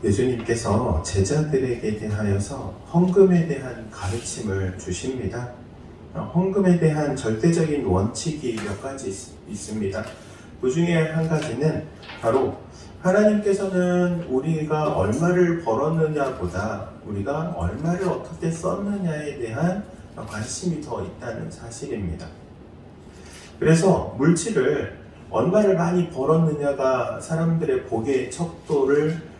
예수님께서 제자들에게 대하여서 헌금에 대한 가르침을 주십니다. 헌금에 대한 절대적인 원칙이 몇 가지 있습니다. 그 중에 한 가지는 바로 하나님께서는 우리가 얼마를 벌었느냐보다 우리가 얼마를 어떻게 썼느냐에 대한 관심이 더 있다는 사실입니다. 그래서 물질을 얼마를 많이 벌었느냐가 사람들의 복의 척도를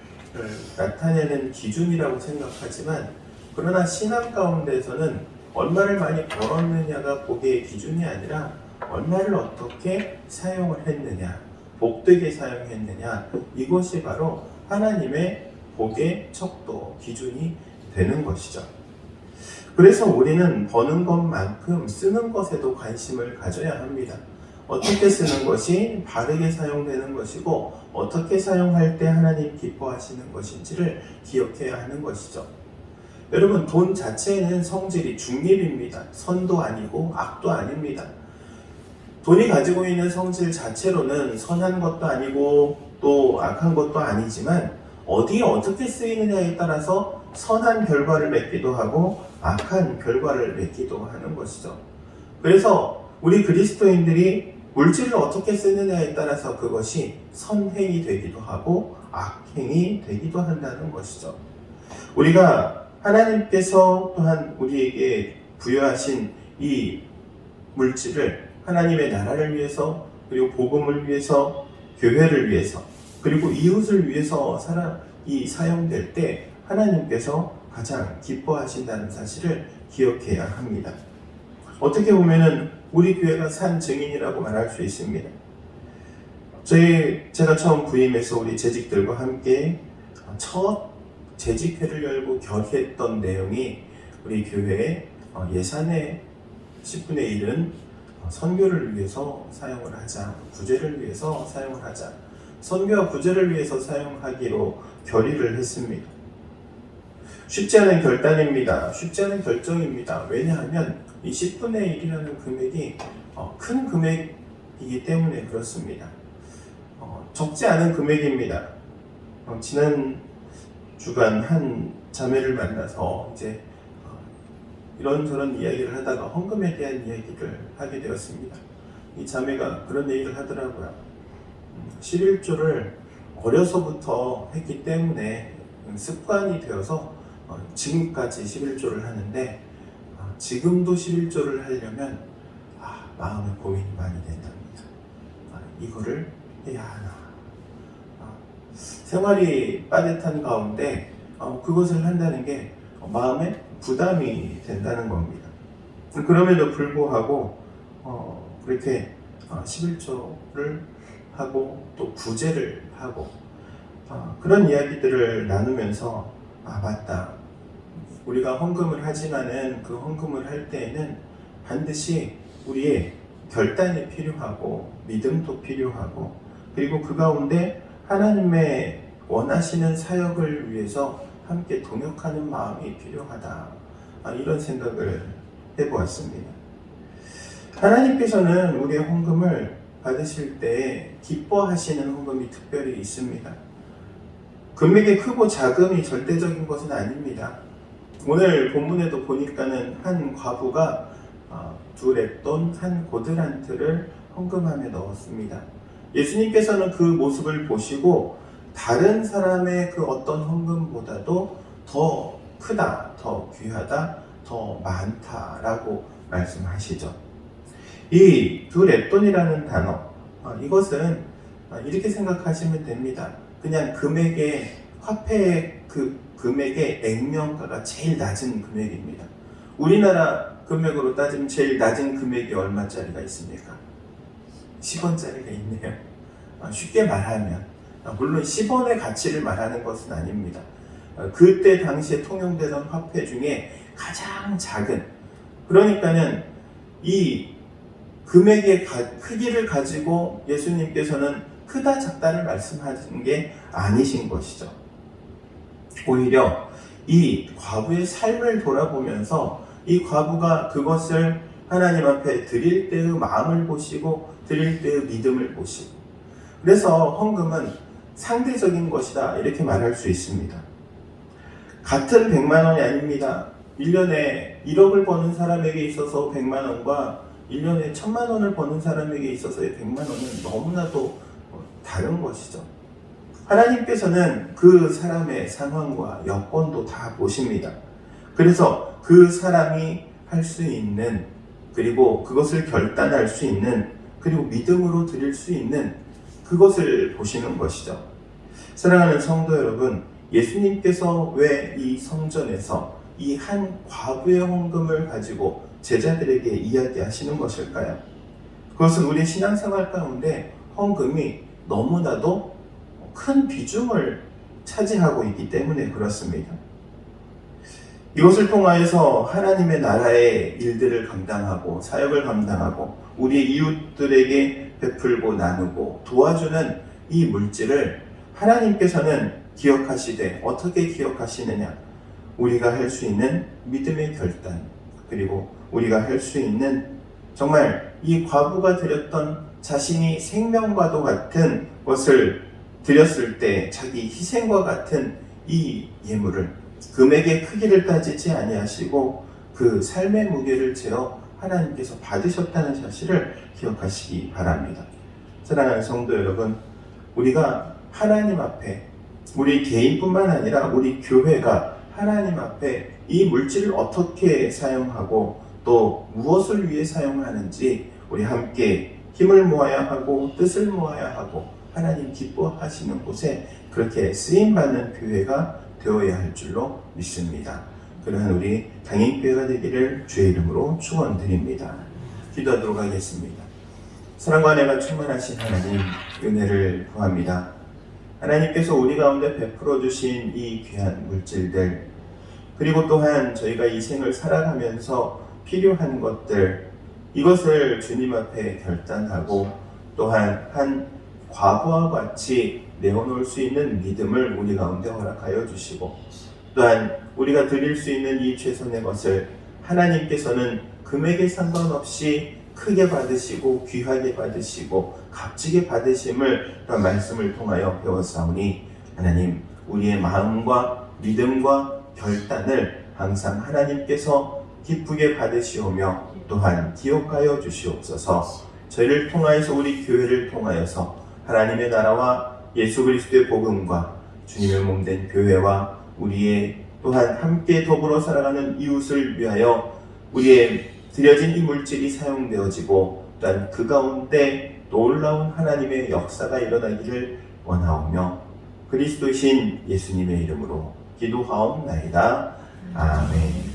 나타내는 기준이라고 생각하지만, 그러나 신앙 가운데서는 얼마를 많이 벌었느냐가 복의 기준이 아니라 얼마를 어떻게 사용을 했느냐, 복되게 사용했느냐, 이것이 바로 하나님의 복의 척도 기준이 되는 것이죠. 그래서 우리는 버는 것만큼 쓰는 것에도 관심을 가져야 합니다. 어떻게 쓰는 것이 바르게 사용되는 것이고 어떻게 사용할 때 하나님 기뻐하시는 것인지를 기억해야 하는 것이죠. 여러분, 돈 자체는 성질이 중립입니다. 선도 아니고 악도 아닙니다. 돈이 가지고 있는 성질 자체로는 선한 것도 아니고 또 악한 것도 아니지만 어디에 어떻게 쓰이느냐에 따라서 선한 결과를 맺기도 하고 악한 결과를 맺기도 하는 것이죠. 그래서 우리 그리스도인들이 물질을 어떻게 쓰느냐에 따라서 그것이 선행이 되기도 하고 악행이 되기도 한다는 것이죠. 우리가 하나님께서 또한 우리에게 부여하신 이 물질을 하나님의 나라를 위해서, 그리고 복음을 위해서, 교회를 위해서, 그리고 이웃을 위해서 사용될 때 하나님께서 가장 기뻐하신다는 사실을 기억해야 합니다. 어떻게 보면은 우리 교회가 산 증인이라고 말할 수 있습니다. 제가 처음 부임해서 우리 재직들과 함께 첫 재직회를 열고 결의했던 내용이 우리 교회의 예산의 10분의 1은 선교를 위해서 사용을 하자, 구제를 위해서 사용을 하자, 선교와 구제를 위해서 사용하기로 결의를 했습니다. 쉽지 않은 결단입니다. 쉽지 않은 결정입니다. 왜냐하면 이 10분의 1이라는 금액이 큰 금액이기 때문에 그렇습니다. 적지 않은 금액입니다. 지난 주간 한 자매를 만나서 이제 이런저런 이야기를 하다가 헌금에 대한 이야기를 하게 되었습니다. 이 자매가 그런 얘기를 하더라고요. 11조를 어려서부터 했기 때문에 습관이 되어서 지금까지 11조를 하는데 지금도 11조를 하려면 마음에 고민이 많이 된답니다. 이거를 해야 하나. 생활이 빠듯한 가운데 그것을 한다는 게 마음에 부담이 된다는 겁니다. 그럼에도 불구하고 그렇게 11조를 하고 또 구제를 하고 그런 이야기들을 나누면서 맞다. 우리가 헌금을 하지만은 그 헌금을 할 때에는 반드시 우리의 결단이 필요하고 믿음도 필요하고, 그리고 그 가운데 하나님의 원하시는 사역을 위해서 함께 동역하는 마음이 필요하다. 이런 생각을 해보았습니다. 하나님께서는 우리의 헌금을 받으실 때 기뻐하시는 헌금이 특별히 있습니다. 금액이 크고 작음이 절대적인 것은 아닙니다. 오늘 본문에도 보니까는 한 과부가 2렙돈 1고드란트를 헌금함에 넣었습니다. 예수님께서는 그 모습을 보시고 다른 사람의 그 어떤 헌금보다도 더 크다, 더 귀하다, 더 많다라고 말씀하시죠. 이 2렙돈이라는 단어, 이것은 이렇게 생각하시면 됩니다. 그냥 금액의 화폐의 그 금액의 액면가가 제일 낮은 금액입니다. 우리나라 금액으로 따지면 제일 낮은 금액이 얼마짜리가 있습니까? 10원짜리가 있네요. 쉽게 말하면, 물론 10원의 가치를 말하는 것은 아닙니다. 그때 당시에 통용되던 화폐 중에 가장 작은, 그러니까는 이 금액의 크기를 가지고 예수님께서는 크다 작다를 말씀하시는 게 아니신 것이죠. 오히려 이 과부의 삶을 돌아보면서 이 과부가 그것을 하나님 앞에 드릴 때의 마음을 보시고 드릴 때의 믿음을 보시고, 그래서 헌금은 상대적인 것이다 이렇게 말할 수 있습니다. 같은 100만 원이 아닙니다. 1년에 1억을 버는 사람에게 있어서 100만 원과 1년에 1000만 원을 버는 사람에게 있어서의 100만 원은 너무나도 다른 것이죠. 하나님께서는 그 사람의 상황과 여건도 다 보십니다. 그래서 그 사람이 할 수 있는, 그리고 그것을 결단할 수 있는, 그리고 믿음으로 드릴 수 있는 그것을 보시는 것이죠. 사랑하는 성도 여러분, 예수님께서 왜 이 성전에서 이 한 과부의 헌금을 가지고 제자들에게 이야기하시는 것일까요? 그것은 우리 신앙생활 가운데 헌금이 너무나도 큰 비중을 차지하고 있기 때문에 그렇습니다. 이것을 통하여서 하나님의 나라의 일들을 감당하고 사역을 감당하고 우리 이웃들에게 베풀고 나누고 도와주는 이 물질을 하나님께서는 기억하시되 어떻게 기억하시느냐? 우리가 할 수 있는 믿음의 결단, 그리고 우리가 할 수 있는 정말 이 과부가 드렸던 자신이 생명과도 같은 것을 드렸을 때 자기 희생과 같은 이 예물을 금액의 크기를 따지지 아니하시고 그 삶의 무게를 재어 하나님께서 받으셨다는 사실을 기억하시기 바랍니다. 사랑하는 성도 여러분, 우리가 하나님 앞에 우리 개인뿐만 아니라 우리 교회가 하나님 앞에 이 물질을 어떻게 사용하고 또 무엇을 위해 사용하는지 우리 함께 힘을 모아야 하고 뜻을 모아야 하고 하나님 기뻐하시는 곳에 그렇게 쓰임받는 교회가 되어야 할 줄로 믿습니다. 그러한 우리 당인교회가 되기를 주의 이름으로 축원드립니다. 기도하도록 하겠습니다. 사랑과 은혜가 충만하신 하나님, 은혜를 구합니다. 하나님께서 우리 가운데 베풀어 주신 이 귀한 물질들, 그리고 또한 저희가 이 생을 살아가면서 필요한 것들, 이것을 주님 앞에 결단하고 또한 한 과부와 같이 내어놓을 수 있는 믿음을 우리 가운데 허락하여 주시고, 또한 우리가 드릴 수 있는 이 최선의 것을 하나님께서는 금액에 상관없이 크게 받으시고 귀하게 받으시고 값지게 받으심을 말씀을 통하여 배웠사오니, 하나님 우리의 마음과 믿음과 결단을 항상 하나님께서 기쁘게 받으시오며 또한 기억하여 주시옵소서. 저희를 통하여서 우리 교회를 통하여서 하나님의 나라와 예수 그리스도의 복음과 주님의 몸된 교회와 우리의 또한 함께 더불어 살아가는 이웃을 위하여 우리의 드려진 이 물질이 사용되어지고 또한 그 가운데 놀라운 하나님의 역사가 일어나기를 원하오며 그리스도이신 예수님의 이름으로 기도하옵나이다. 아멘.